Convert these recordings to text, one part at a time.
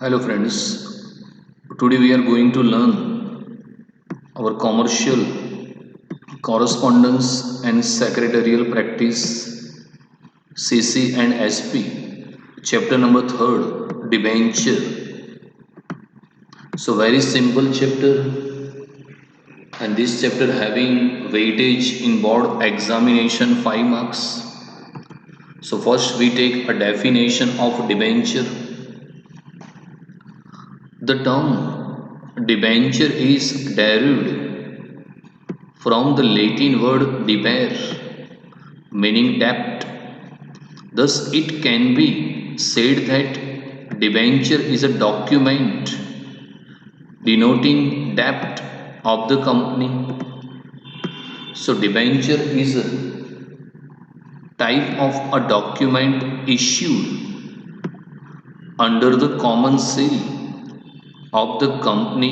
Hello friends, today we are going to learn our commercial correspondence and secretarial practice CC and SP chapter number 3rd debenture. So very simple chapter, and this chapter having weightage in board examination 5 marks. So first we take a definition of debenture. The term debenture is derived from the Latin word debere, meaning debt. Thus, it can be said that debenture is a document denoting debt of the company. So, debenture is a type of a document issued under the common seal of the company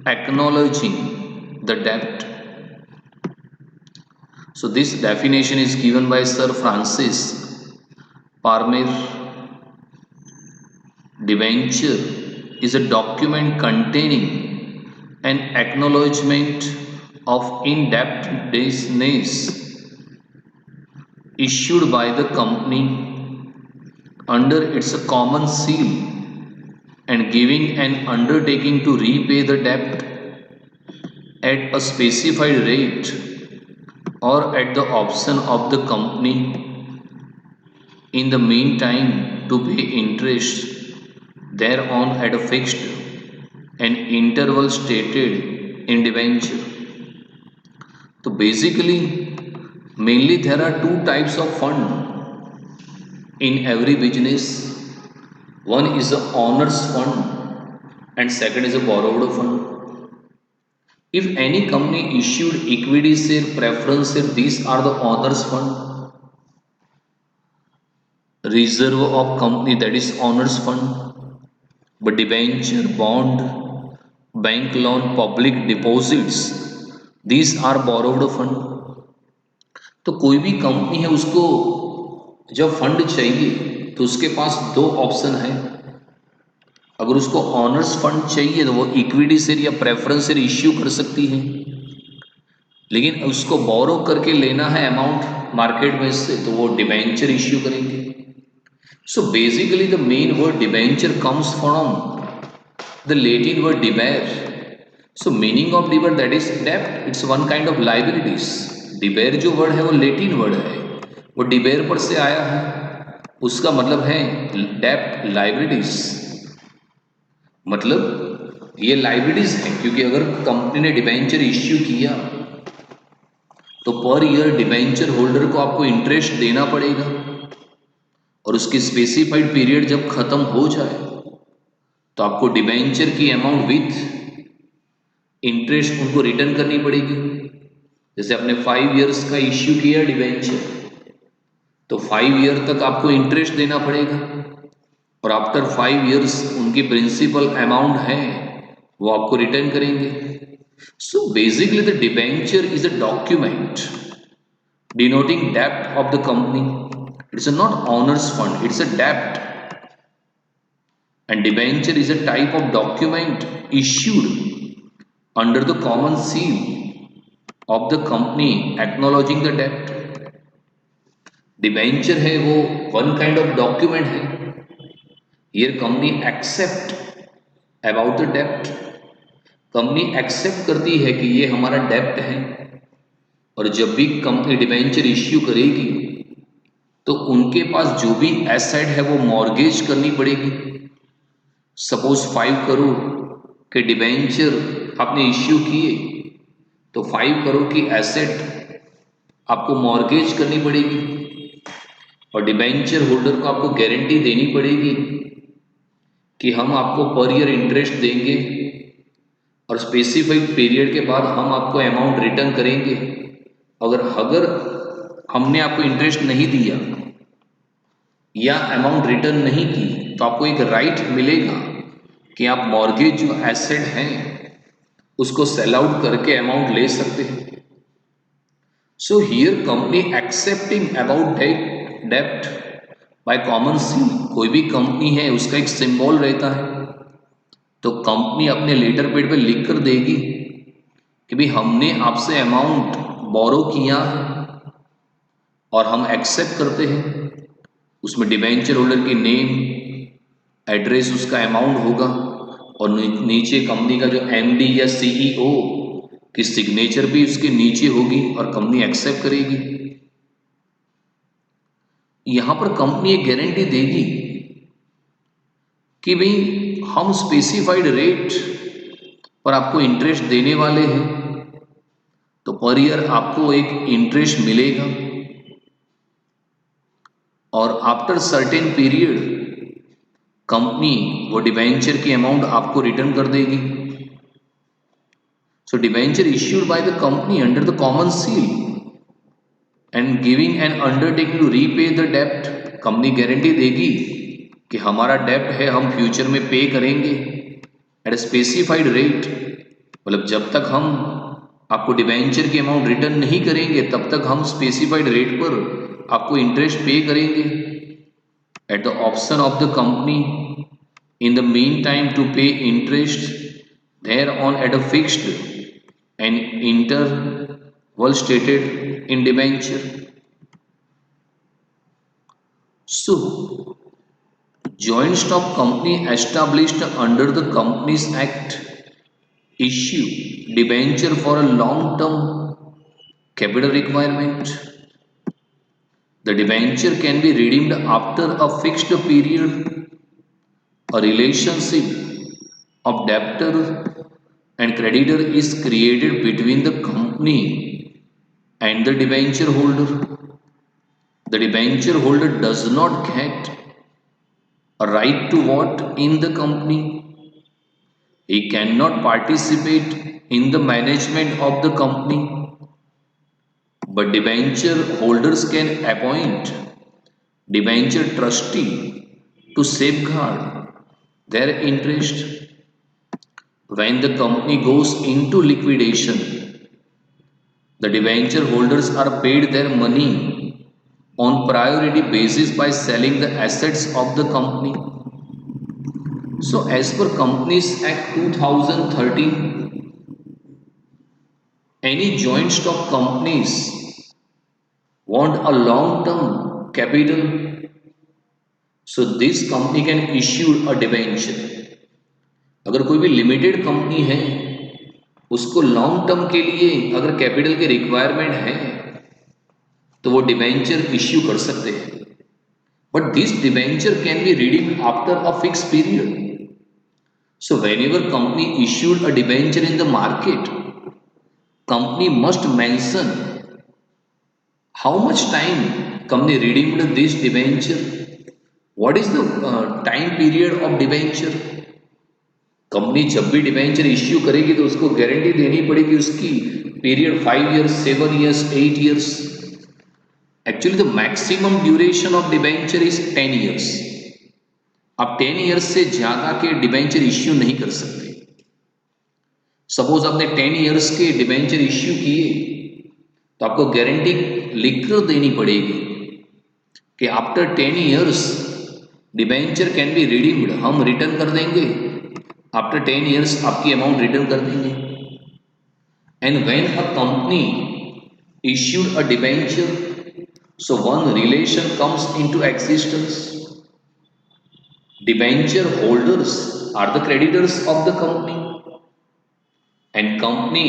acknowledging the debt. So this definition is given by Sir Francis Palmer. Debenture is a document containing an acknowledgement of indebtedness issued by the company under its common seal and giving an undertaking to repay the debt at a specified rate or at the option of the company in the meantime to pay interest thereon at a fixed and interval stated in debenture. So basically, mainly there are two types of fund in every business. One is a owner's fund and second is a borrowed fund. If any company issued equity share, preference share, these are the owner's fund. Reserve of company, that is owner's fund. But debenture, bond, bank loan, public deposits, these are borrowed fund. तो कोई भी company है उसको जब fund चाहिए तो उसके पास दो ऑप्शन है. अगर उसको ऑनर्स फंड चाहिए तो वो इक्विटी शेयर या प्रेफरेंस शेयर इश्यू कर सकती है, लेकिन उसको बोरो करके लेना है अमाउंट मार्केट में से तो वो डिबेंचर इश्यू करेंगे. So basically the main word debenture comes from the Latin word debere. So meaning of debere, that is debt, it's one kind of liabilities. Debere जो word है वो Latin word है, वो debere पर से आया है, उसका मतलब है debt liabilities. मतलब ये liabilities है क्योंकि अगर कंपनी ने डिबेंचर इश्यू किया तो पर ईयर डिबेंचर होल्डर को आपको इंटरेस्ट देना पड़ेगा और उसकी स्पेसिफाइड पीरियड जब खत्म हो जाए तो आपको डिबेंचर की अमाउंट विथ इंटरेस्ट उनको रिटर्न करनी पड़ेगी. जैसे आपने 5 इयर्स का इश्यू किया डिबेंचर तो 5 ईयर तक आपको इंटरेस्ट देना पड़ेगा और आफ्टर 5 इयर्स उनकी प्रिंसिपल अमाउंट है वो आपको रिटर्न करेंगे. So basically the debenture is a document denoting डेप्ट of the company. It's not owner's fund, it's a debt. And debenture is a type of document issued under the common seal of the company acknowledging the debt. Debenture है वो one kind of document है. Here company accept about the debt. Company accept करती है कि ये हमारा डेप्ट है और जब भी कंपनी डिबेंचर इश्यू करेगी तो उनके पास जो भी एसेट है वो मॉर्गेज करनी पड़ेगी. सपोज 5 करोड़ के डिबेंचर आपने इश्यू किए तो 5 करोड़ की एसेट आपको मॉर्गेज करनी पड़ेगी और डिबेंचर होल्डर को आपको गारंटी देनी पड़ेगी कि हम आपको पर ईयर इंटरेस्ट देंगे और स्पेसिफाइड पीरियड के बाद हम आपको अमाउंट रिटर्न करेंगे. अगर हमने आपको इंटरेस्ट नहीं दिया या अमाउंट रिटर्न नहीं की तो आपको एक राइट मिलेगा कि आप मॉर्गेज जो एसेट हैं उसको सेल आउट करके अमाउंट ले सकते हैं. So here company accepting about debt by common seal कोई भी कंपनी है उसका एक सिंबल रहता है, तो कंपनी अपने लेटर पेड पे लिख कर देगी कि भाई हमने आपसे अमाउंट बोरो किया है और हम एक्सेप्ट करते हैं। उसमें डिबेंचर होल्डर की नेम, एड्रेस, उसका अमाउंट होगा और नीचे कंपनी का जो एमडी या सीईओ की सिग्नेचर भी उसके नीचे होगी और कंपनी एक्सेप्ट करेगी। यहां पर कंपनी एक गारंटी देगी कि भाई हम स्पेसिफाइड रेट पर आपको इंटरेस्ट देने वाले हैं, तो पर ईयर आपको एक इंटरेस्ट मिलेगा और आफ्टर सर्टेन पीरियड कंपनी वो डिबेंचर की अमाउंट आपको रिटर्न कर देगी। So debenture issued by the company under the common seal and giving an undertaking to repay the डेप्ट, कंपनी गारंटी देगी कि हमारा डेप्ट है हम फ्यूचर में पे करेंगे एट ए स्पेसिफाइड रेट। मतलब जब तक हम आपको डिबेंचर की अमाउंट रिटर्न नहीं करेंगे तब तक हम स्पेसिफाइड रेट पर आपको इंटरेस्ट पे करेंगे at the option of the company in the meantime to pay interest thereon at a fixed and interval stated in debenture. So, joint stock company established under the Companies Act issue debenture for a long-term capital requirement. The debenture can be redeemed after a fixed period. A relationship of debtor and creditor is created between the company and the debenture holder. The debenture holder does not get a right to vote in the company. He cannot participate in the management of the company, but debenture holders can appoint debenture trustee to safeguard their interest. When the company goes into liquidation, the debenture holders are paid their money on priority basis by selling the assets of the company. So as per Companies Act 2013, any joint stock companies want a long-term capital, so this company can issue a debenture. अगर कोई भी limited company है उसको long term के लिए अगर capital की requirement है तो वो डिबेंचर इश्यू कर सकते हैं, but this debenture can be redeemed after a fix period. So whenever company issued a debenture in the market, company must mention how much time company redeemed this debenture, what is the time period of debenture. Company जब भी debenture issue करेगी तो उसको guarantee देनी पड़ेगी उसकी period 5 years, 7 years, 8 years. Actually the maximum duration of debenture is 10 years. आप 10 years से ज्यादा के डिबेंचर इश्यू नहीं कर सकते. सपोज आपने 10 years के डिबेंचर इश्यू किए तो आपको गारंटी लिखकर देनी पड़ेगी कि after 10 years debenture can be redeemed, हम रिटर्न कर देंगे आफ्टर 10 years, आपकी अमाउंट रिटर्न कर देंगे. And when a company issued a debenture, so one relation comes into existence. Debenture holders are the creditors of the company and company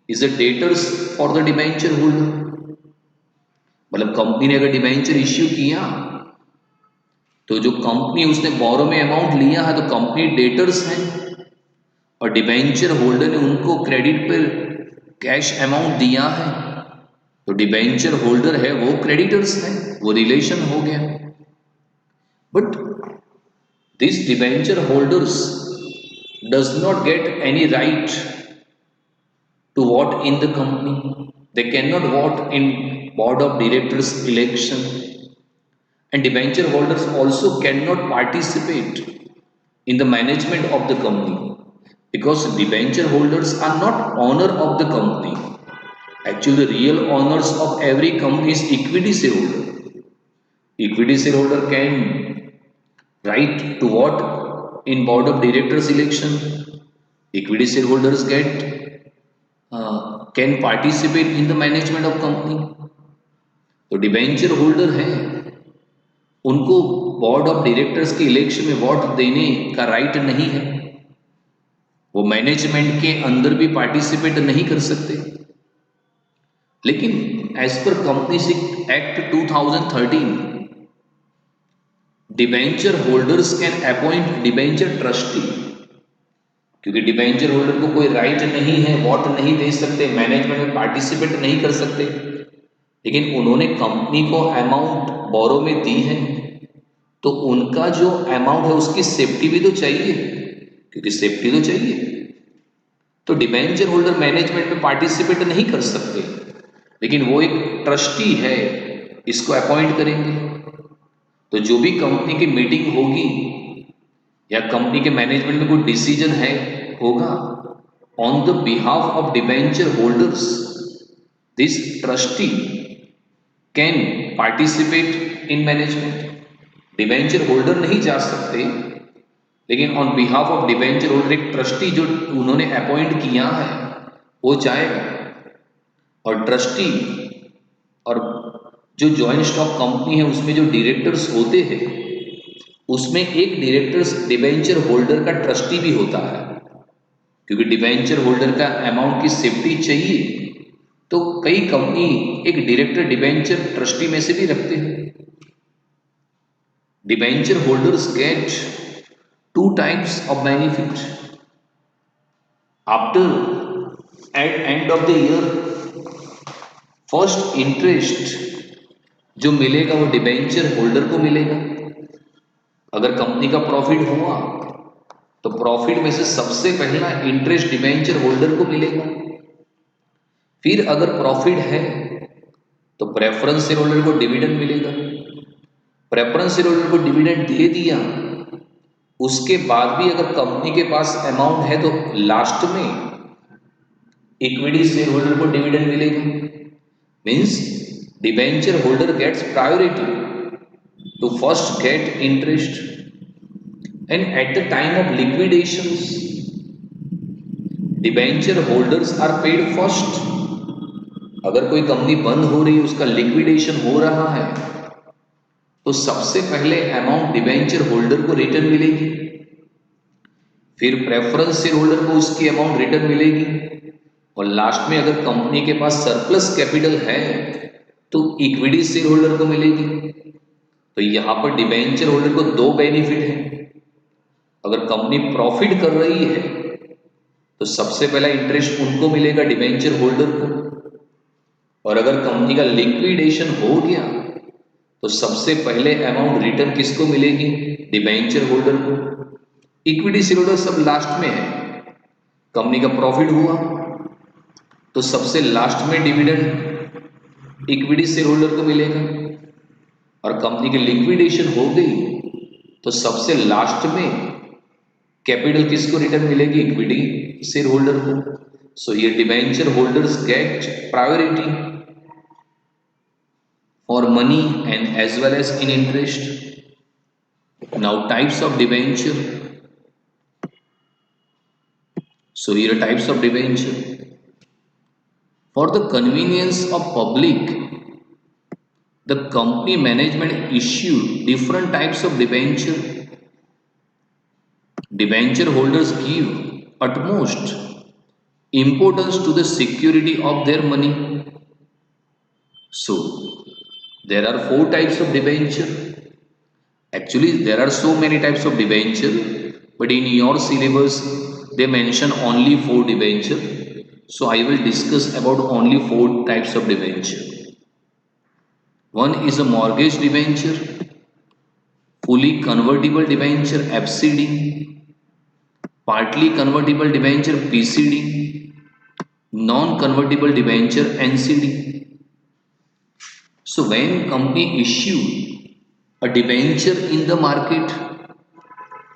is a debtors for the debenture holder. मतलब company ने अगर debenture issue किया तो जो company उसने बोरो में amount लिया है तो कंपनी डेटर्स है और डिबेंचर होल्डर ने उनको क्रेडिट पर कैश अमाउंट दिया है तो डिबेंचर होल्डर है वो क्रेडिटर्स है, वो रिलेशन हो गया. But this debenture holders does not get any right to vote in the company. They can not vote in board of directors election. And debenture holders also cannot participate in the management of the company because debenture holders are not owner of the company. Actually, the real owners of every company is equity shareholder. Equity shareholder can Right to what? In board of directors election, equity shareholders can participate in the management of company. तो debenture holder हैं, उनको board of directors के election में vote देने का right नहीं है, वो मैनेजमेंट के अंदर भी पार्टिसिपेट नहीं कर सकते। लेकिन as per companies act 2013, debenture holders can appoint debenture trustee, क्योंकि डिबेंचर होल्डर को कोई राइट नहीं है, वोट नहीं दे सकते, मैनेजमेंट में पार्टिसिपेट नहीं कर सकते, लेकिन उन्होंने कंपनी को अमाउंट बोरो में दी है, तो उनका जो अमाउंट है उसकी सेफ्टी भी तो चाहिए, क्योंकि सेफ्टी तो चाहिए। तो डिबेंचर होल्डर मैनेजमेंट में पार्टिसिपेट नहीं कर सकते, लेकिन वो एक ट्रस्टी है, इसको अपॉइंट करेंगे। तो जो भी कंपनी की मीटिंग होगी या कंपनी के मैनेजमेंट में कोई डिसीजन है होगा, on the behalf of debenture holders, this trustee can participate in management. Debenture holder नहीं जा सकते, लेकिन on behalf of debenture holder एक ट्रस्टी जो उन्होंने अपॉइंट किया है वो जाएगा। और ट्रस्टी और जो जॉइंट स्टॉक कंपनी है उसमें जो डायरेक्टर्स होते हैं, उसमें एक डायरेक्टर्स डिबेंचर होल्डर का ट्रस्टी भी होता है, क्योंकि डिबेंचर होल्डर का अमाउंट की सेफ्टी चाहिए। तो कई कंपनी एक डायरेक्टर डिबेंचर ट्रस्टी में से भी रखते हैं। Debenture holders get 2 types of benefit after at end of the year। First, interest जो मिलेगा वो डिबेंचर होल्डर को मिलेगा। अगर कंपनी का प्रॉफिट हुआ तो प्रॉफिट में से सबसे पहला इंटरेस्ट डिबेंचर होल्डर को मिलेगा। फिर अगर प्रॉफिट है तो प्रेफरेंस शेयर होल्डर को डिविडेंड मिलेगा। प्रेफरेंस शेयर होल्डर को डिविडेंड दे दिया, उसके बाद भी अगर कंपनी के पास अमाउंट है तो लास्ट में इक्विटी शेयर होल्डर को डिविडेंड मिलेगा। Means debenture holder gets priority to first get interest, and at the time of liquidations debenture holders are paid first. अगर कोई कंपनी बंद हो रही है, उसका लिक्विडेशन हो रहा है, तो सबसे पहले अमाउंट डिबेंचर होल्डर को रिटर्न मिलेगी, फिर प्रेफरेंस शेयर होल्डर को उसकी अमाउंट रिटर्न मिलेगी, और लास्ट में अगर कंपनी के पास सरप्लस कैपिटल है तो इक्विटी शेयर होल्डर को मिलेगी। तो यहां पर डिबेंचर होल्डर को 2 बेनिफिट है। अगर कंपनी प्रॉफिट कर रही है तो सबसे पहला इंटरेस्ट उनको मिलेगा, डिबेंचर होल्डर को, और अगर कंपनी का लिक्विडेशन हो गया तो सबसे पहले अमाउंट रिटर्न किसको मिलेगी? डिबेंचर होल्डर को। इक्विटी शेयर होल्डर सब लास्ट में है। कंपनी का प्रॉफिट हुआ तो सबसे लास्ट में डिविडेंड इक्विटी शेयर होल्डर को मिलेगा, और कंपनी की लिक्विडेशन हो गई तो सबसे लास्ट में कैपिटल किसको रिटर्न मिलेगी? इक्विटी शेयर होल्डर को। सो ये debenture holders get priority for money and as well as in interest. Now types of debenture. So here are types of debenture. For the convenience of public, the company management issue different types of debenture. Debenture holders give utmost importance to the security of their money. So there are 4 types of debenture. Actually there are so many types of debenture, but in your syllabus they mention only 4 debenture, so I will discuss about only 4 types of debenture. One is a mortgage debenture, fully convertible debenture FCD, partly convertible debenture PCD, non convertible debenture NCD. So when company issue a debenture in the market,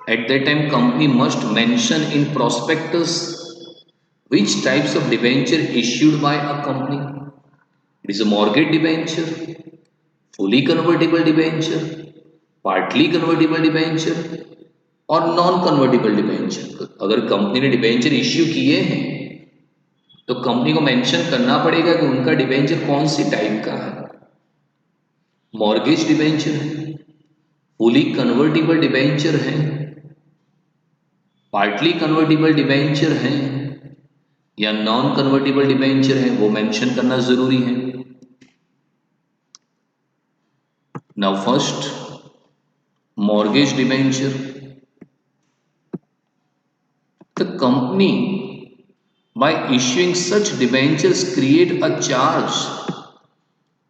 at that time company must mention in prospectus which types of debenture issued by a company. It is a mortgage debenture, fully convertible debenture, partly convertible debenture और non convertible debenture. अगर company ने debenture issue किए हैं तो company को mention करना पड़ेगा कि उनका डिबेंचर कौन सी टाइप का है। मॉर्गेज डिबेंचर है, फुली कन्वर्टिबल डिबेंचर है, पार्टली कन्वर्टिबल डिबेंचर है या नॉन कन्वर्टिबल डिबेंचर है, वो मेंशन करना जरूरी है। Now first, mortgage debenture. The company by issuing such debentures create a charge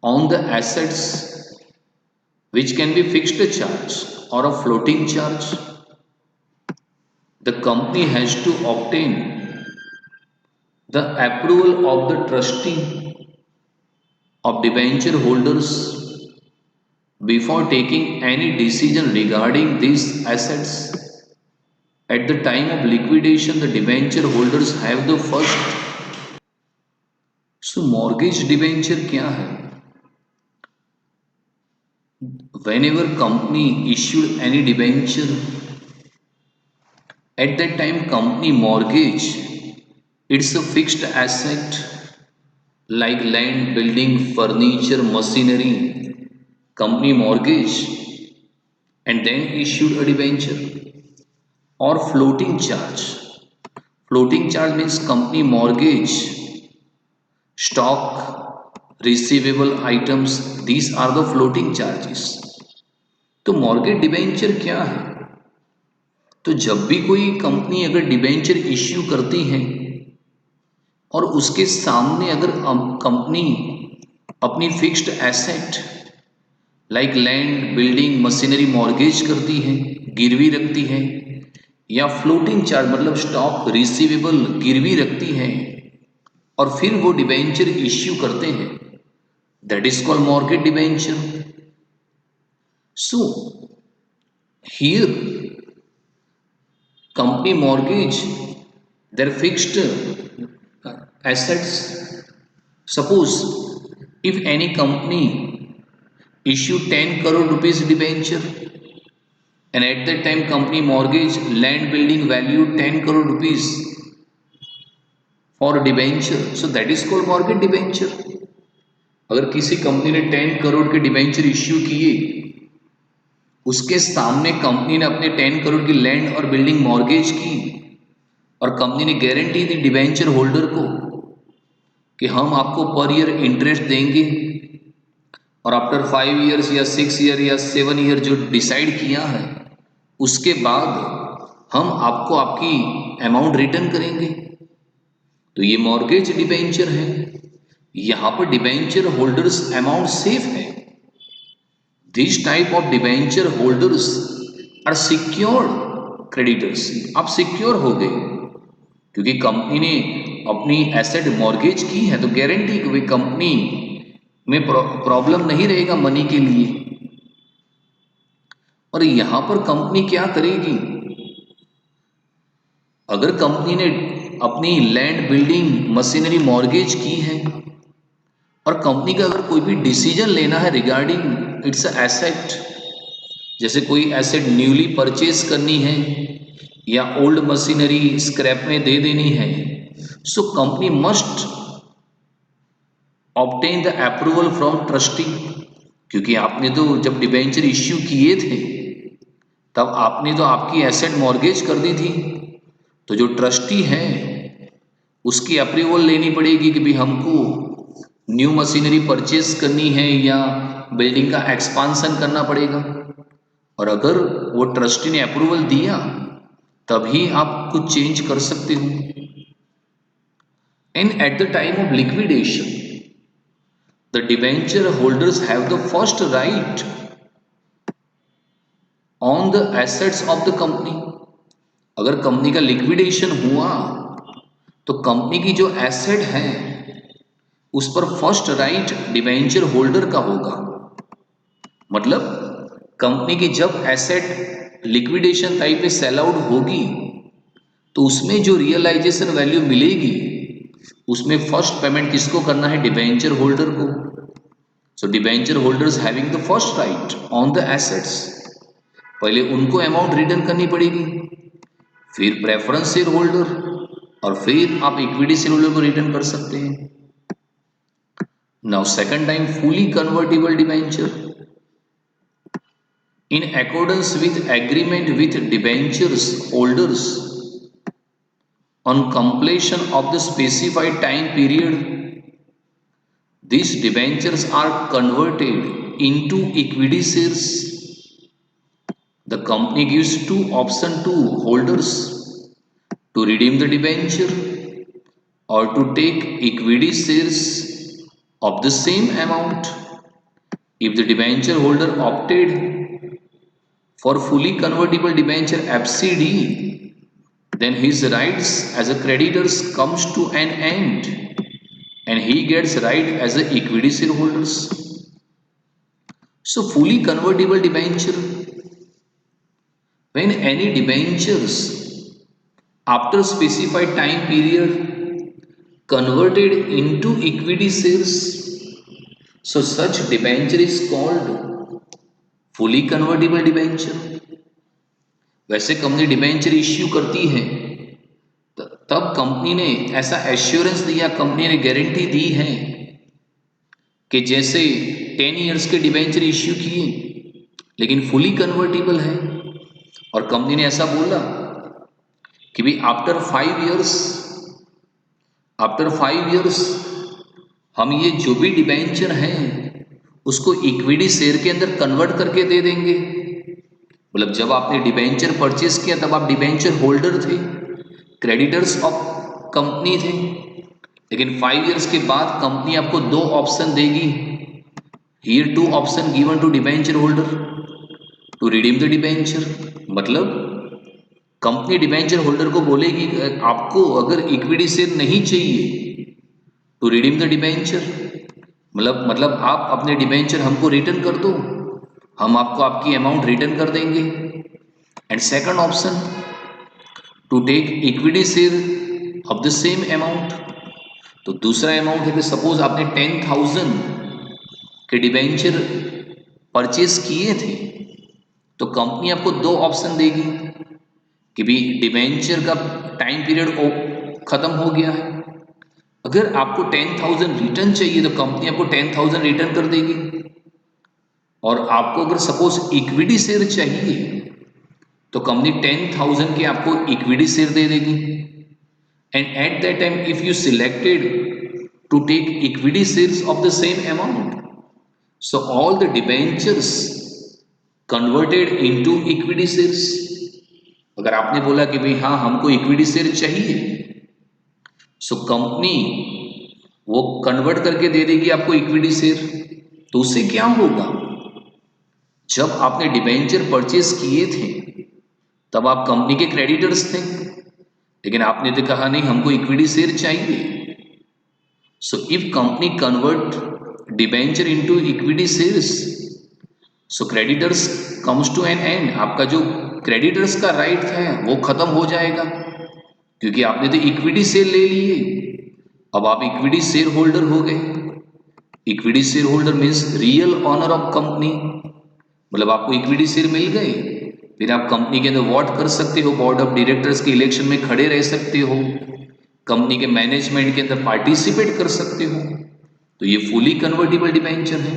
on the assets which can be fixed charge or a floating charge. The company has to obtain the approval of the trustee of debenture holders before taking any decision regarding these assets. At the time of liquidation, the debenture holders have the first. So mortgage debenture क्या है? Whenever company issued any debenture, at that time company mortgage it's a fixed asset like land, building, furniture, machinery. Company mortgage and then issued a debenture. Or floating charge. Floating charge means company mortgage stock, receivable items. These are the floating charges. तो mortgage debenture क्या है? तो जब भी कोई company अगर debenture issue करती है और उसके सामने अगर कंपनी अपनी fixed asset like land, building, machinery mortgage करती है, गिरवी रखती है, या फ्लोटिंग चार्ज मतलब स्टॉक, रिसीवेबल गिरवी रखती है और फिर वो डिबेंचर इश्यू करते हैं, that is called mortgage debenture. So here company mortgage their fixed assets. Suppose if any company issue 10 crore rupees debenture and at that time company mortgage land, building value 10 crore rupees for debenture, so that is called mortgage debenture. अगर किसी company ने 10 करोड़ के debenture issue किए, उसके सामने company ने अपने 10 करोड़ की लैंड और बिल्डिंग मॉर्गेज की और कंपनी ने गारंटी दी डिबेंचर होल्डर को कि हम आपको पर ईयर इंटरेस्ट देंगे और आफ्टर 5 ईयर्स या 6 ईयर या 7 ईयर जो डिसाइड किया है उसके बाद हम आपको आपकी अमाउंट रिटर्न करेंगे। तो ये मॉर्गेज डिबेंचर है। यहां पर डिबेंचर होल्डर्स अमाउंट सेफ है। These type of debenture holders are secured creditors. आप सिक्योर हो गए क्योंकि कंपनी ने अपनी एसेट मॉर्गेज की है, तो गारंटी कि कंपनी में प्रॉब्लम नहीं रहेगा मनी के लिए। और यहां पर कंपनी क्या करेगी? अगर कंपनी ने अपनी लैंड, बिल्डिंग, मशीनरी मॉर्गेज की है और कंपनी का अगर कोई भी डिसीजन लेना है रिगार्डिंग इट्स एसेट, जैसे कोई एसेट न्यूली परचेज करनी है या ओल्ड मशीनरी स्क्रैप में दे देनी है, so company must obtain the approval from trustee. क्योंकि आपने तो जब डिबेंचर इश्यू किए थे तब आपने तो आपकी एसेट मॉर्गेज कर दी थी, तो जो ट्रस्टी है उसकी अप्रूवल लेनी पड़ेगी कि भाई हमको न्यू मशीनरी परचेज करनी है या बिल्डिंग का एक्सपांसन करना पड़ेगा। और अगर वो ट्रस्टी ने अप्रूवल दिया तभी आप कुछ चेंज कर सकते हो। And at the time of liquidation the debenture holders have the first right on the assets of the company. अगर कंपनी का लिक्विडेशन हुआ तो कंपनी की जो एसेट है उस पर फर्स्ट राइट डिबेंचर होल्डर का होगा। मतलब कंपनी की जब एसेट लिक्विडेशन टाइप पे सेल आउट होगी तो उसमें जो रियलाइजेशन वैल्यू मिलेगी उसमें फर्स्ट पेमेंट किसको करना है? डिबेंचर होल्डर को। सो debenture holders having the first right on the assets. पहले उनको अमाउंट रिटर्न करनी पड़ेगी, फिर प्रेफरेंस शेयर होल्डर, और फिर आप इक्विटी शेयर होल्डर को रिटर्न कर सकते हैं। Now second time fully convertible debenture. In accordance with agreement with debentures holders on completion of the specified time period, these debentures are converted into equity shares. The company gives two options to holders: to redeem the debenture or to take equity shares of the same amount. If the debenture holder opted for fully convertible debenture FCD, then his rights as a creditor comes to an end and he gets right as a equity shareholders. So fully convertible debenture, when any debentures after specified time period converted into equity shares, so such debenture is called fully convertible debenture. वैसे company debenture issue करती है तब company ने ऐसा assurance दिया, company ने guarantee दी है कि जैसे 10 इयर्स के डिबेंचर इश्यू किए लेकिन फुली कन्वर्टिबल है, और कंपनी ने ऐसा बोला कि भी आफ्टर 5 इयर्स हम ये जो भी डिबेंचर हैं उसको इक्विटी शेयर के अंदर कन्वर्ट करके दे देंगे। मतलब जब आपने डिबेंचर परचेस किया तब आप डिबेंचर होल्डर थे, क्रेडिटर्स ऑफ कंपनी थे, लेकिन 5 इयर्स के बाद कंपनी आपको दो ऑप्शन देगी। Here two option given to debenture holder to redeem the debenture. मतलब कंपनी डिबेंचर होल्डर को बोलेगी आपको अगर इक्विटी शेयर नहीं चाहिए टू रिडीम द डिबेंचर, मतलब आप अपने डिबेंचर हमको रिटर्न कर दो, हम आपको आपकी अमाउंट रिटर्न कर देंगे। And second option to take equity share of the same amount. तो दूसरा अमाउंट है कि सपोज आपने 10,000 के डिबेंचर परचेस किए थे तो कंपनी आपको दो ऑप्शन देगी कि भी डिबेंचर का टाइम पीरियड खत्म हो गया है। अगर आपको 10,000 रिटर्न चाहिए तो कंपनी आपको 10,000 रिटर्न कर देगी, और आपको अगर सपोज इक्विटी शेयर चाहिए तो कंपनी 10,000 के आपको इक्विटी शेयर दे देगी। And at that time if you selected to take equity shares of the same amount, so all the debentures converted into equity shares. अगर आपने बोला कि भाई हाँ हमको इक्विटी शेयर चाहिए, सो कंपनी वो कन्वर्ट करके दे देगी आपको इक्विटी शेयर। तो उससे क्या होगा, जब आपने डिबेंचर परचेस किए थे तब आप कंपनी के क्रेडिटर्स थे, लेकिन आपने तो कहा नहीं हमको इक्विटी शेयर चाहिए। So if company convert debenture into equity shares, so creditors comes to an end. आपका जो क्रेडिटर्स का राइट है वो खत्म हो जाएगा, क्योंकि आपने तो इक्विटी शेयर ले लिए, अब आप इक्विटी शेयर होल्डर हो गए। Equity share holder means real owner of company, मतलब आपको इक्विटी शेयर मिल गए, फिर आप कंपनी के अंदर वोट कर सकते हो, बोर्ड ऑफ डायरेक्टर्स के इलेक्शन में खड़े रह सकते हो, कंपनी के मैनेजमेंट के अंदर पार्टिसिपेट कर सकते हो। तो ये फुली कन्वर्टिबल डिबेंचर है।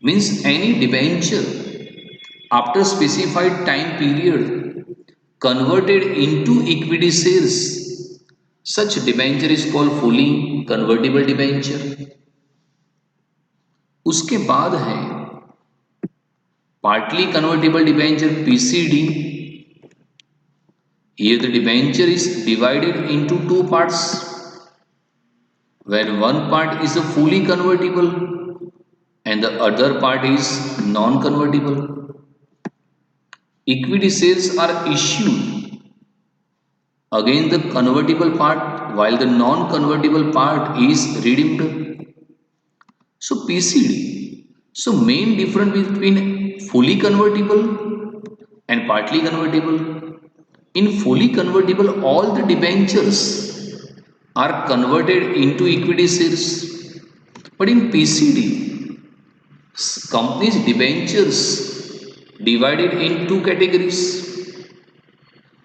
Means any debenture after specified time period converted into equity shares, such debenture is called fully convertible debenture. उसके बाद है partly convertible debenture PCD. Here the debenture is divided into two parts, where one part is a fully convertible and the other part is non-convertible. Equity shares are issued against the convertible part while the non-convertible part is redeemed. So PCD. So main difference between fully convertible and partly convertible. In fully convertible, all the debentures are converted into equity shares, but in PCD, companies' debentures divided in two categories.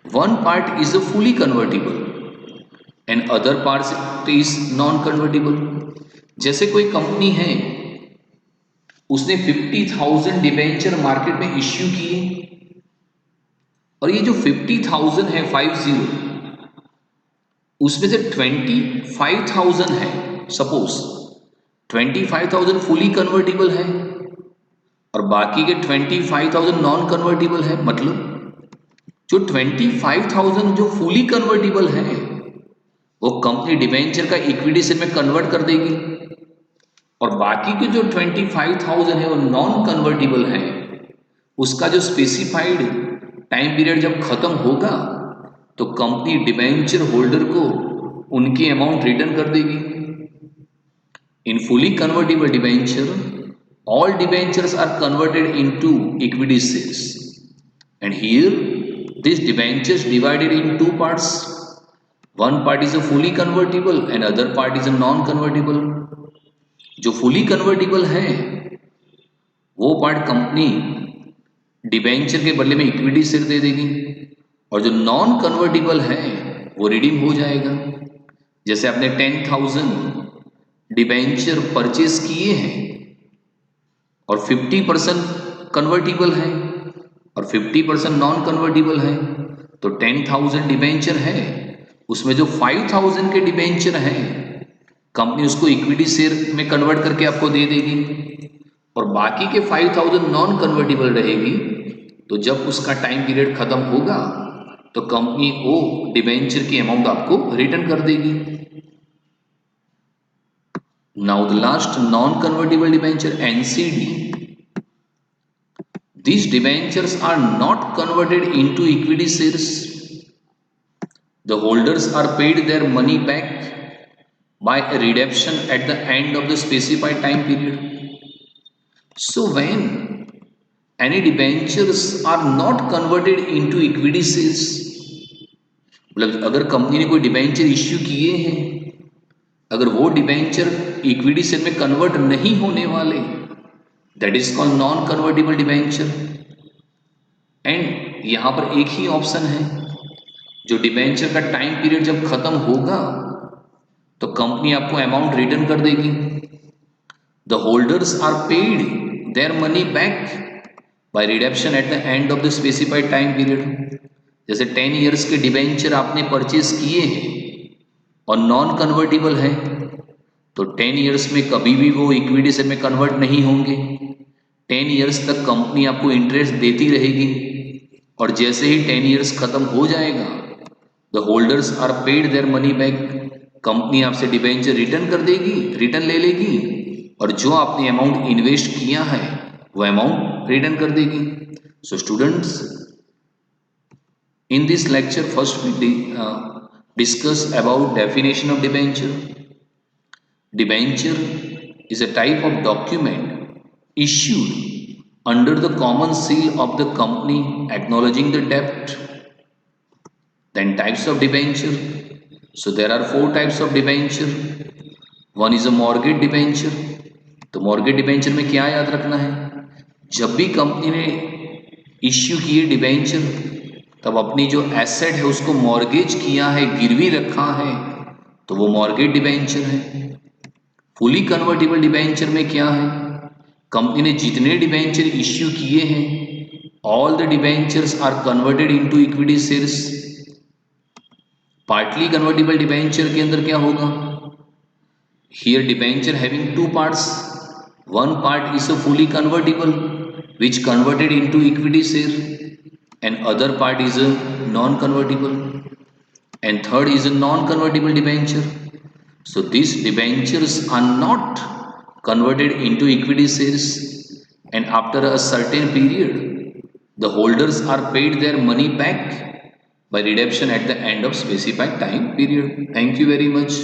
One part is a fully convertible and other part is non-convertible. जैसे कोई company है, उसने 50,000 debenture market में issue किए और ये जो 50,000 है 50, उसमें से 25,000 है, सपोज 25,000 फुली कन्वर्टिबल है और बाकी के 25,000 नॉन कन्वर्टिबल है। मतलब जो 25,000 जो फुली कन्वर्टिबल है वो कंपनी डिबेंचर का इक्विटी शेयर में कन्वर्ट कर देगी और बाकी के जो 25,000 है वो नॉन कन्वर्टिबल है, उसका जो स्पेसिफाइड टाइम पीरियड जब खत्म होगा तो कंपनी डिबेंचर होल्डर को उनकी अमाउंट रिटर्न कर देगी। इन fully convertible debenture, all debentures are converted into equity shares, and here these debentures divided in two parts. One part is a fully convertible and other part is a non convertible. जो fully convertible है वो part company debenture के बदले में equity share दे देगी और जो नॉन कन्वर्टिबल है वो रिडीम हो जाएगा। जैसे आपने 10,000 डिबेंचर परचेज किए हैं और 50% कन्वर्टिबल है और 50% नॉन कन्वर्टिबल है, तो 10,000 डिबेंचर है, उसमें जो 5,000 के डिबेंचर है कंपनी उसको इक्विटी शेयर में कन्वर्ट करके आपको दे देगी और बाकी के 5,000 नॉन कन्वर्टिबल रहेगी। तो जब उसका टाइम पीरियड खत्म होगा तो कंपनी वो डिबेंचर की अमाउंट आपको रिटर्न कर देगी। Now the last non convertible debenture NCD. These debentures are not converted into equity shares. The holders are paid their money back by a redemption at the end of the specified time period. So when any debentures are not converted into equity shares, मतलब अगर company ने कोई debenture issue किए हैं, अगर वो debenture equity share में convert नहीं होने वाले, that is called non convertible debenture. And यहां पर एक ही ऑप्शन है, जो डिबेंचर का टाइम पीरियड जब खत्म होगा तो कंपनी आपको अमाउंट रिटर्न कर देगी। The holders are paid their money back by redemption at the end of the specified time period. जैसे 10 इयर्स के डिबेंचर आपने परचेज किए हैं और नॉन कन्वर्टिबल है, तो 10 इयर्स में कभी भी वो इक्विटी शेयर में कन्वर्ट नहीं होंगे। 10 इयर्स तक कंपनी आपको इंटरेस्ट देती रहेगी और जैसे ही 10 इयर्स खत्म हो जाएगा, the holders are paid their money back, company आपसे डिबेंचर रिटर्न कर देगी, रिटर्न ले लेगी और जो आपने अमाउंट इन्वेस्ट किया है वो अमाउंट रिटर्न कर देगी। So students, in this lecture first we discuss about definition of debenture. Debenture is a type of document issued under the common seal of the company acknowledging the debt. Then types of debenture. So there are 4 types of debenture. One is a mortgage debenture. तो mortgage debenture में क्या याद रखना है, जब भी company ने issue किए डिबेंचर तब अपनी जो एसेट है उसको मॉर्गेज किया है, गिरवी रखा है, तो वो मॉर्गेज डिबेंचर है। फुली कन्वर्टिबल डिबेंचर में क्या है, कंपनी ने जितने डिबेंचर इश्यू किए हैं all the debentures are converted into equity shares. Partly convertible debenture के अंदर क्या होगा, here debenture having 2 parts, one part is a fully convertible which converted into equity share and other part is a non-convertible and third is a non-convertible debenture. So these debentures are not converted into equity shares and after a certain period the holders are paid their money back by redemption at the end of specified time period. Thank you very much.